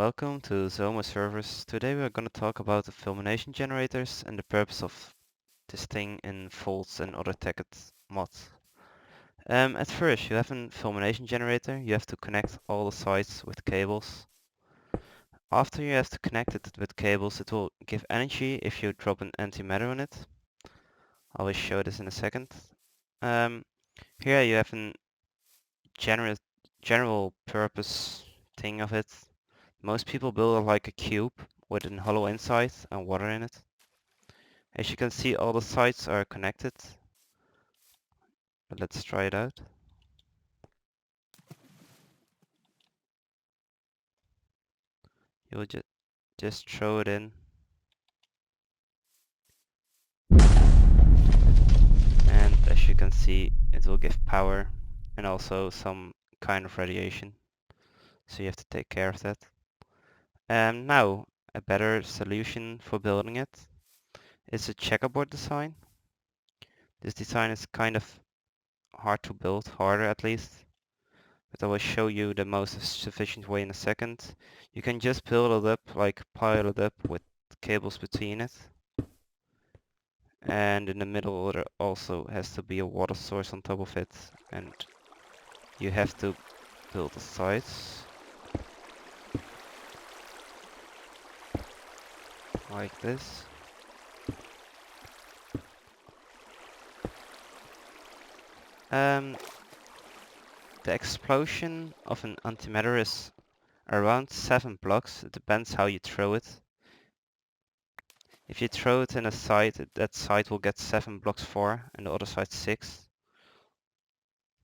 Welcome to ZoMo servers. Today we are going to talk about the Fulmination Generators and the purpose of this thing in Voltz and other Tekkit mods. At first you have a Fulmination Generator, you have to connect all the sides with cables. After you have to connect it with cables, it will give energy if you drop an antimatter on it. I will show this in a second. Here you have a general purpose thing of it. Most people build it like a cube with a hollow inside and water in it. As you can see, all the sides are connected. But let's try it out. You will just throw it in. And as you can see, it will give power and also some kind of radiation. So you have to take care of that. Now, a better solution for building it is a checkerboard design. This design is kind of hard to build, harder at least. But I will show you the most sufficient way in a second. You can just build it up, like pile it up with cables between it. And in the middle there also has to be a water source on top of it. And you have to build the sides. Like this. The explosion of an antimatter is around 7 blocks. It depends how you throw it. If you throw it in a side, that side will get 7 blocks for, and the other side 6.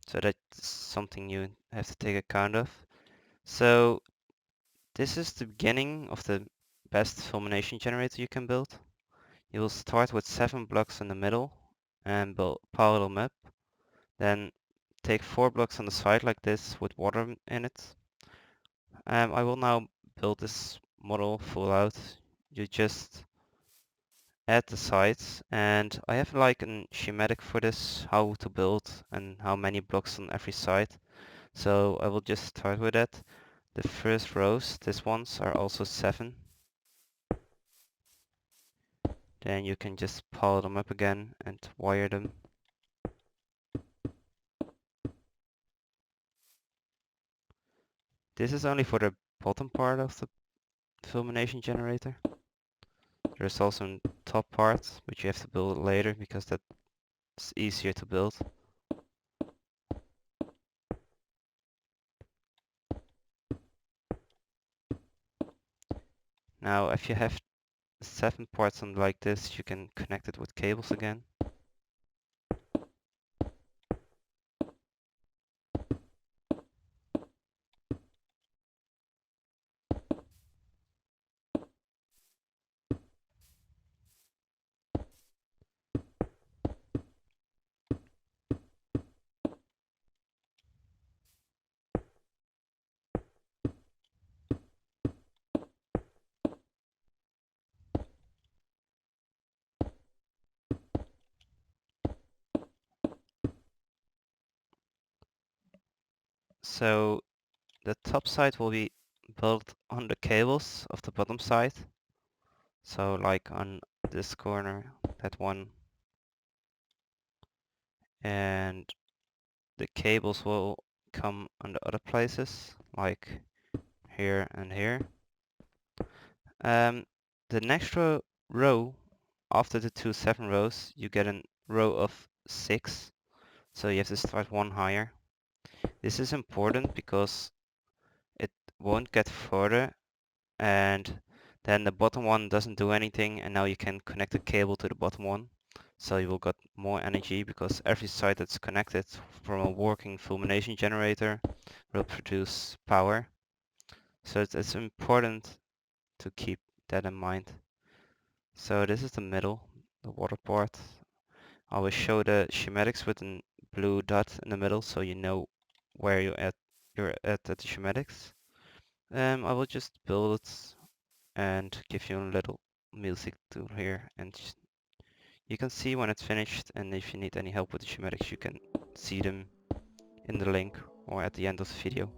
So that's something you have to take account of. So this is the beginning of the best fulmination generator you can build. You will start with 7 blocks in the middle and pile them up. Then take 4 blocks on the side like this with water in it. I will now build this model full out. You just add the sides, and I have like a schematic for this, how to build and how many blocks on every side. So I will just start with that. The first rows, these ones are also 7. Then you can just pile them up again and wire them. This is only for the bottom part of the Fulmination Generator. There's also a top part, which you have to build later because that's easier to build. Now if you have 7 parts on like this, you can connect it with cables again. So the top side will be built on the cables of the bottom side. So like on this corner, that one. And the cables will come on the other places, like here and here. The next row after the 2 7 rows, you get a row of 6. So you have to start one higher. This is important because it won't get further, and then the bottom one doesn't do anything, and now you can connect a cable to the bottom one. So you will get more energy because every side that's connected from a working fulmination generator will produce power. So it's important to keep that in mind. So this is the middle, the water part. I will show the schematics with a blue dot in the middle so you know where you're at the schematics. I will just build it and give you a little music to here, and you can see when it's finished, and if you need any help with the schematics you can see them in the link or at the end of the video.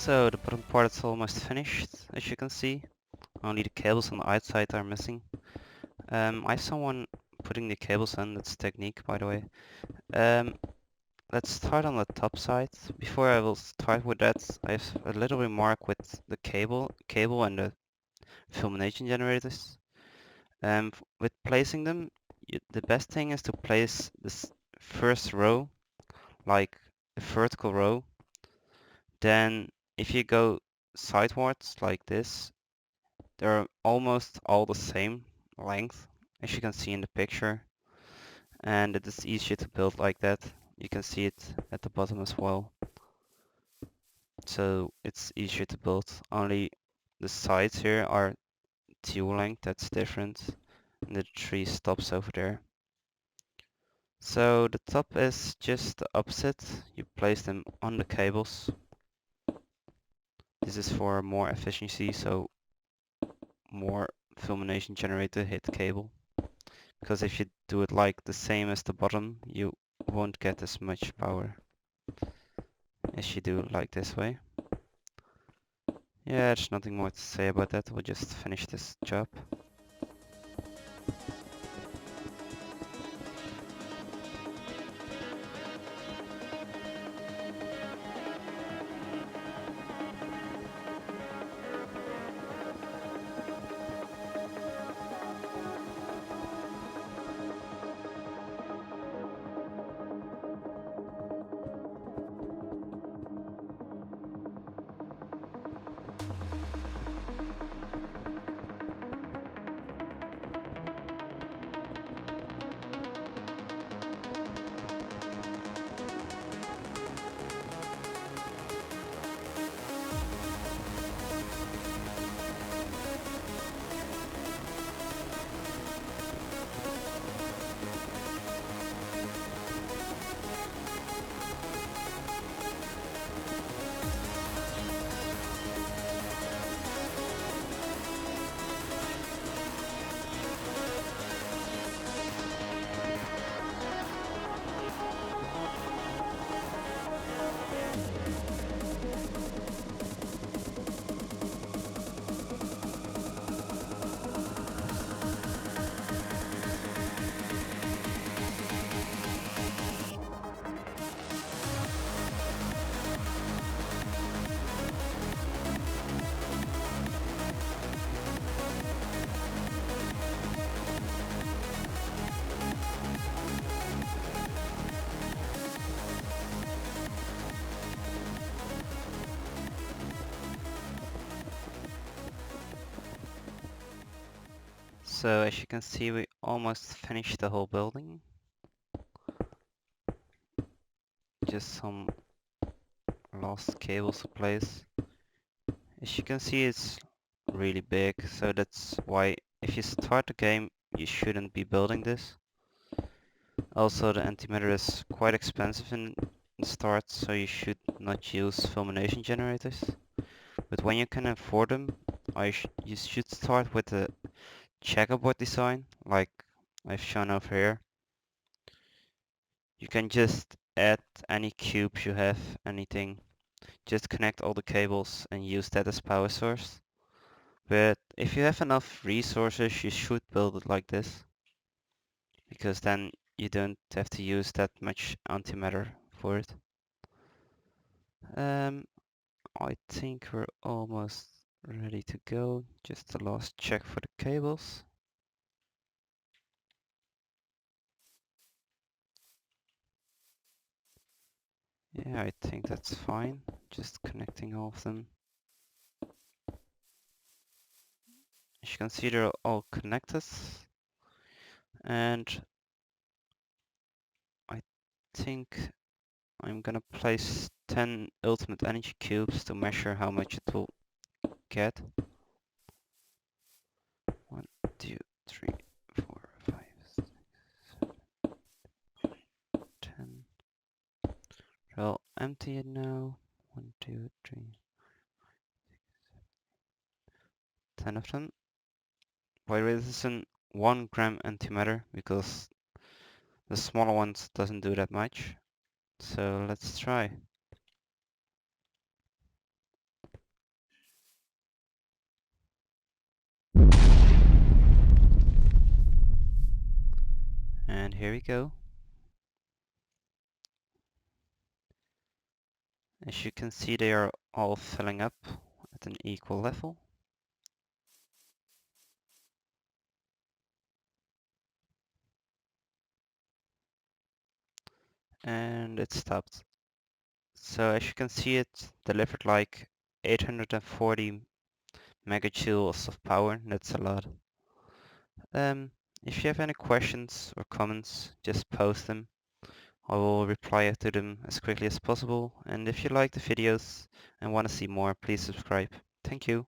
So the bottom part is almost finished, as you can see. Only the cables on the outside are missing. I have someone putting the cables in, that's technique by the way. Let's start on the top side. Before I will start with that, I have a little remark with the cable and the Fulmination generators. With placing them, the best thing is to place this first row, like a vertical row. Then if you go sidewards like this, they're almost all the same length, as you can see in the picture. And it is easier to build like that. You can see it at the bottom as well. So it's easier to build. Only the sides here are two length, that's different. And the tree stops over there. So the top is just the opposite. You place them on the cables. This is for more efficiency, so more Fulmination Generator hit cable. Because if you do it like the same as the bottom, you won't get as much power as you do like this way. Yeah, there's nothing more to say about that. We'll just finish this job. So as you can see, we almost finished the whole building. Just some lost cables to place. As you can see, it's really big, so that's why if you start the game, you shouldn't be building this. Also, the antimatter is quite expensive in the start, so you should not use Fulmination generators. But when you can afford them, you should start with a checkerboard design, like I've shown over here. You can just add any cubes you have, anything. Just connect all the cables and use that as power source. But if you have enough resources, you should build it like this. Because then you don't have to use that much antimatter for it. I think we're almost ready to go. Just the last check for the cables. Yeah, I think that's fine. Just connecting all of them. As you can see, they're all connected. And I think I'm gonna place 10 ultimate energy cubes to measure how much it will get. 1, 2, 3, 4, 5, 6, 7, 10. I'll empty it now. 1, 2, 3, 10 of them. By the way, this is an 1 gram antimatter because the smaller ones doesn't do that much. So let's try. go. As you can see, they are all filling up at an equal level. And it stopped. So as you can see, it delivered like 840 megajoules of power. That's a lot. If you have any questions or comments, just post them. I will reply to them as quickly as possible. And if you like the videos and want to see more, please subscribe. Thank you.